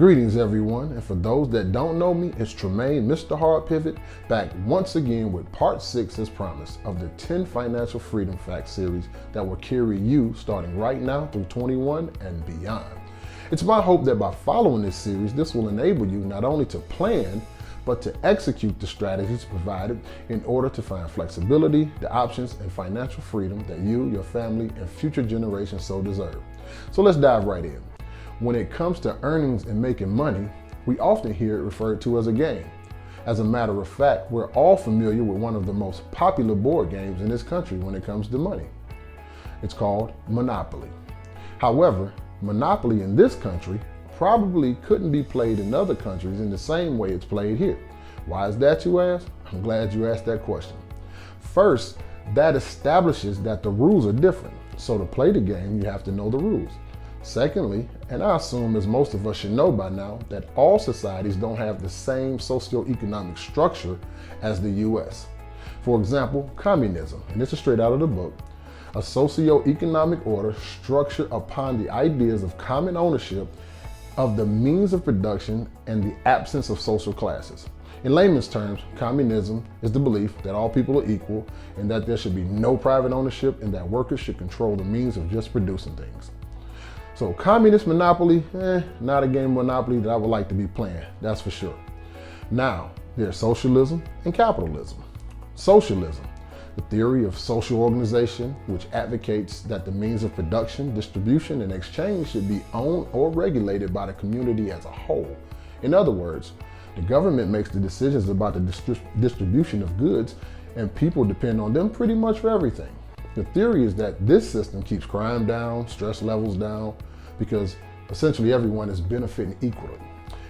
Greetings everyone, and for those that don't know me, it's Tremaine, Mr. Hard Pivot, back once again with part 6 as promised of the 10 Financial Freedom Facts series that will carry you starting right now through 21 and beyond. It's my hope that by following this series, this will enable you not only to plan, but to execute the strategies provided in order to find flexibility, the options, and financial freedom that you, your family, and future generations so deserve. So let's dive right in. When it comes to earnings and making money, we often hear it referred to as a game. As a matter of fact, we're all familiar with one of the most popular board games in this country when it comes to money. It's called Monopoly. However, Monopoly in this country probably couldn't be played in other countries in the same way it's played here. Why is that, you ask? I'm glad you asked that question. First, that establishes that the rules are different. So to play the game, you have to know the rules. Secondly, and I assume as most of us should know by now, that all societies don't have the same socioeconomic structure as the US. For example, communism, and this is straight out of the book, a socio-economic order structured upon the ideas of common ownership of the means of production and the absence of social classes. In layman's terms, communism is the belief that all people are equal and that there should be no private ownership and that workers should control the means of just producing things. So communist monopoly, not a game of Monopoly that I would like to be playing, that's for sure. Now, there's socialism and capitalism. Socialism, the theory of social organization, which advocates that the means of production, distribution, and exchange should be owned or regulated by the community as a whole. In other words, the government makes the decisions about the distribution of goods, and people depend on them pretty much for everything. The theory is that this system keeps crime down, stress levels down, because essentially everyone is benefiting equally.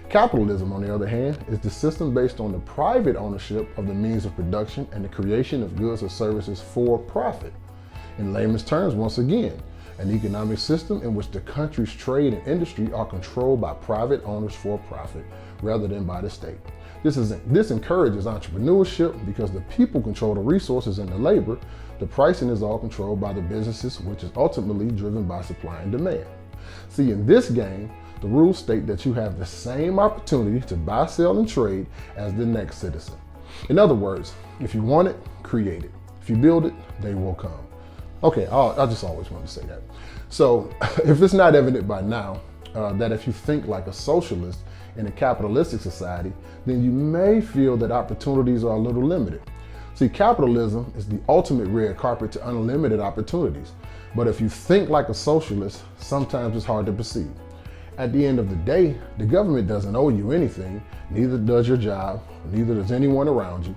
Capitalism, on the other hand, is the system based on the private ownership of the means of production and the creation of goods or services for profit. In layman's terms, once again, an economic system in which the country's trade and industry are controlled by private owners for profit rather than by the state. This encourages entrepreneurship because the people control the resources and the labor. The pricing is all controlled by the businesses, which is ultimately driven by supply and demand. See, in this game, the rules state that you have the same opportunity to buy, sell, and trade as the next citizen. In other words, if you want it, create it. If you build it, they will come. Okay, I just always wanted to say that. So if it's not evident by now that if you think like a socialist in a capitalistic society, then you may feel that opportunities are a little limited. See, capitalism is the ultimate red carpet to unlimited opportunities. But if you think like a socialist, sometimes it's hard to perceive. At the end of the day, the government doesn't owe you anything, neither does your job, neither does anyone around you.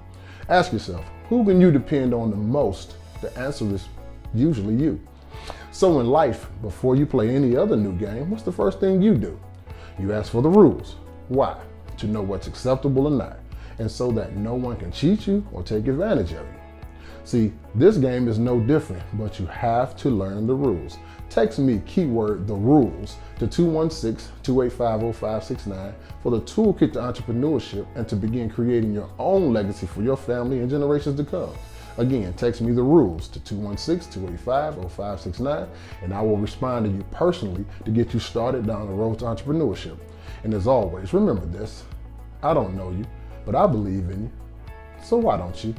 Ask yourself, who can you depend on the most? The answer is usually you. So in life, before you play any other new game, what's the first thing you do? You ask for the rules. Why? To know what's acceptable or not, and so that no one can cheat you or take advantage of you. See, this game is no different, but you have to learn the rules. Text me keyword the rules to 216-285-0569 for the toolkit to entrepreneurship and to begin creating your own legacy for your family and generations to come. Again, text me the rules to 216-285-0569 and I will respond to you personally to get you started down the road to entrepreneurship. And as always, remember this, I don't know you, but I believe in you. So why don't you?